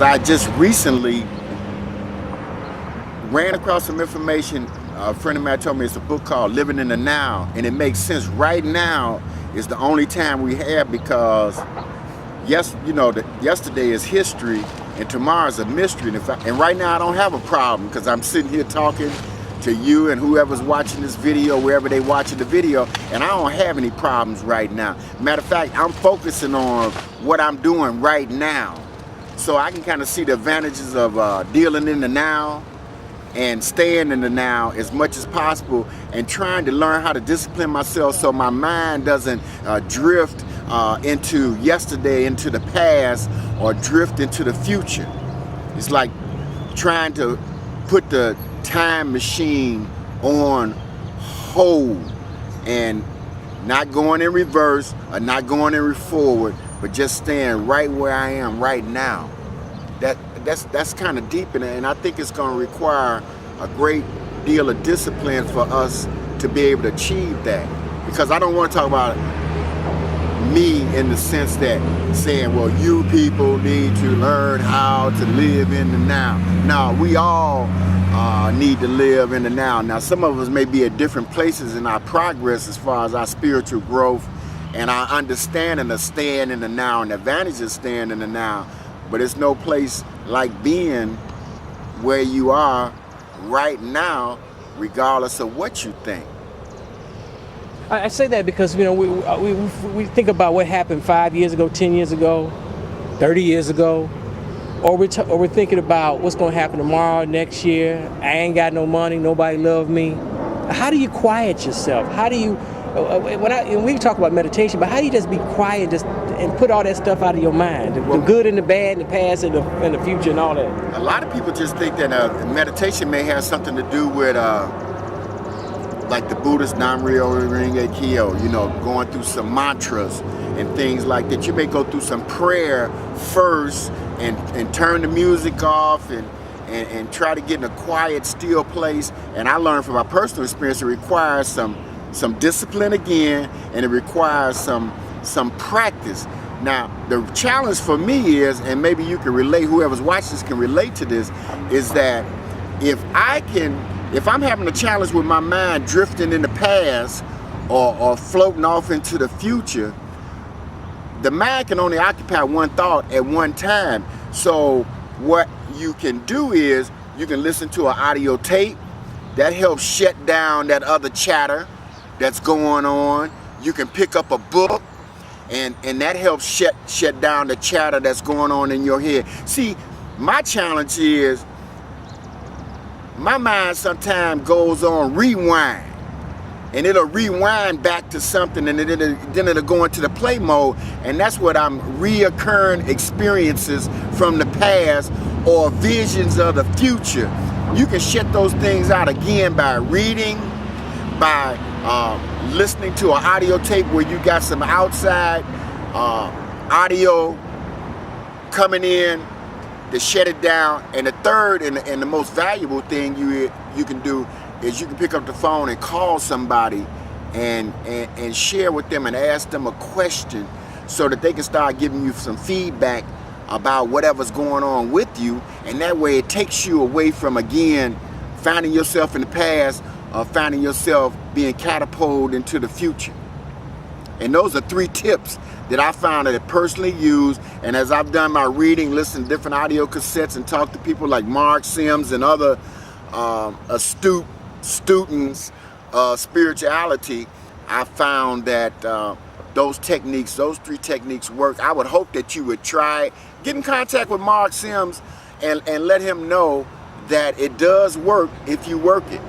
I just recently ran across some information. A friend of mine told me it's a book called Living in the Now, and it makes sense. Right now is the only time we have, because yes, you know that yesterday is history and tomorrow's a mystery. And right now I don't have a problem, because I'm sitting here talking to you and whoever's watching this video, wherever they watching the video, and I don't have any problems right now. Matter of fact, I'm focusing on what I'm doing right now, so I can kind of see the advantages of dealing in the now and staying in the now as much as possible, and trying to learn how to discipline myself so my mind doesn't drift into yesterday, into the past, or drift into the future. It's like trying to put the time machine on hold and not going in reverse or not going in forward, but just staying right where I am right now. That's kind of deep in it, and I think it's going to require a great deal of discipline for us to be able to achieve that. Because I don't want to talk about me in the sense that saying, well, you people need to learn how to live in the now. No, we all need to live in the now. Now, some of us may be at different places in our progress as far as our spiritual growth and our understanding of staying in the now and the advantages of staying in the now. But it's no place like being where you are right now, regardless of what you think. I say that because, you know, we think about what happened 5 years ago, 10 years ago, 30 years ago, or we're thinking about what's going to happen tomorrow, next year. I ain't got no money, nobody love me. How do you quiet yourself? How do you, we talk about meditation, but how do you just be quiet and put all that stuff out of your mind? The good and the bad and the past and the future and all that. A lot of people just think that meditation may have something to do with like the Buddhist Nam-myoho Renge Kyo, you know, going through some mantras and things like that. You may go through some prayer first and turn the music off and try to get in a quiet, still place. And I learned from my personal experience, it requires some discipline again, and it requires some practice. Now, the challenge for me is, and maybe you can relate, whoever's watching this can relate to this, is that if I'm having a challenge with my mind drifting in the past or floating off into the future, the mind can only occupy one thought at one time. So what you can do is you can listen to an audio tape that helps shut down that other chatter that's going on. You can pick up a book and that helps shut down the chatter that's going on in your head. See, my challenge is my mind sometimes goes on rewind, and it'll rewind back to something, and then it'll go into the play mode, and that's what I'm reoccurring experiences from the past or visions of the future. You can shut those things out again by reading, by listening to an audio tape where you got some outside audio coming in to shut it down. And the third and the most valuable thing you can do is you can pick up the phone and call somebody and share with them and ask them a question so that they can start giving you some feedback about whatever's going on with you. And that way it takes you away from, again, finding yourself in the past or finding yourself being catapulted into the future. And those are 3 tips that I found that I personally use. And as I've done my reading, listened to different audio cassettes and talked to people like Mark Sims and other astute students of spirituality, I found that those 3 techniques work. I would hope that you would try, get in contact with Mark Sims and let him know that it does work if you work it.